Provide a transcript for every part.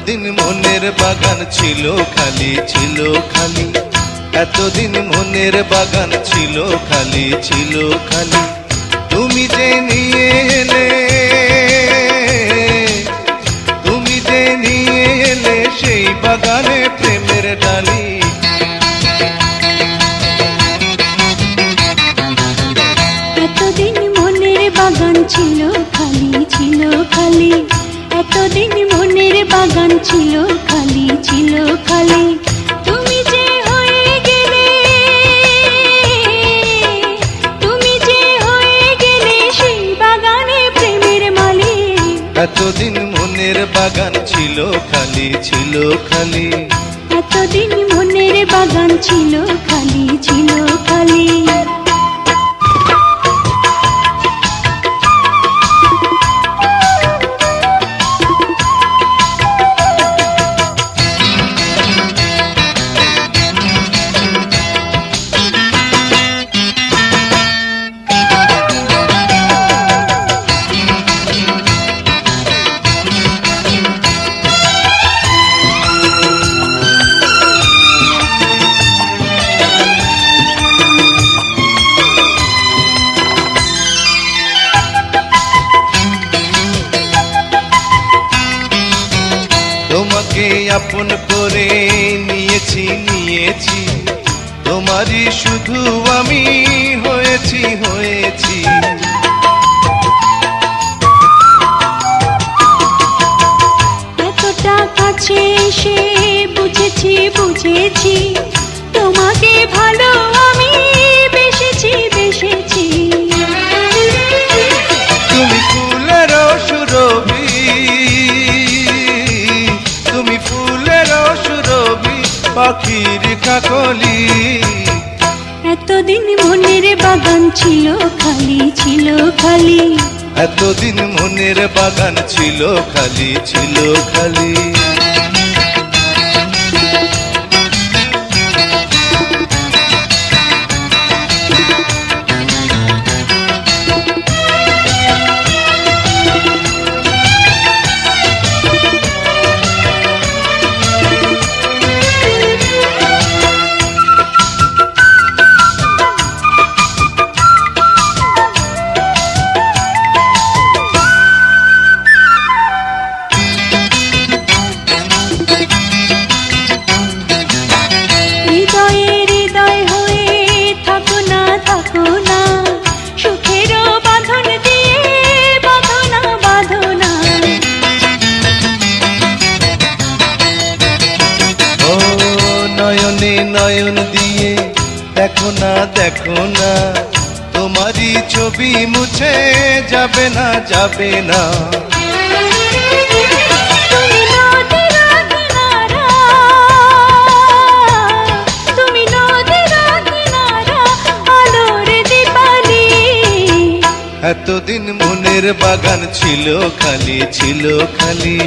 এতদিন মনের বাগান ছিল খালি ছিল খালি, এতদিন মনের বাগান ছিল খালি ছিল খালি। তুমি যে নিয়ে এলে, তুমি যে নিয়ে এলে সেই বাগানে প্রেমের ডালি। এতদিন মনের বাগান ছিল খালি ছিল খালি, এতদিন মনের বাগান ছিল খালি ছিল খালি। তুমি যে হয়ে গেলে, তুমি যে হয়ে গেলে সেই বাগানে প্রেমের মালিক। এতদিন মনের বাগান ছিল খালি ছিল খালি, এতদিন মনের বাগান ছিল খালি ছিল খালি। তোমাকে আপন করে নিয়েছি নিয়েছি, তোমারই শুধু আমি হয়েছি হয়েছি। এতটা কাছে এসে বুঝেছি বুঝেছি, তোমাকে ভালো আমি বেসেছি বেসেছি। তুমি ফুলের সুরভি, তুমি ফুলের সুরভি পাখির কাকলি। এতদিন মনের বাগান ছিল খালি ছিল খালি, এতদিন মনের বাগান ছিল খালি ছিল খালি। নয়নে নয়ন দিয়ে দেখো না দেখো না, তোমারই ছবি মুছে যাবে না যাবে না। তুমি নদীর কিনারা, তুমি নদীর কিনারা আলোর দীপালি। এতদিন মনের বাগান ছিল খালি ছিল খালি,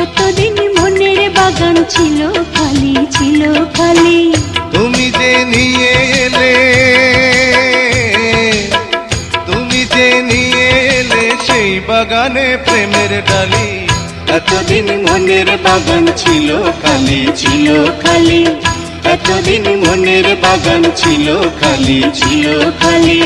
এতদিন মনের বাগান ছিল খালি ছিল খালি। তুমি যে নিয়ে এলে, তুমি যে নিয়ে এলে সেই বাগানে প্রেমের ডালি। এতদিন মনের বাগান ছিল খালি ছিল খালি, এতদিন মনের বাগান ছিল খালি ছিল খালি।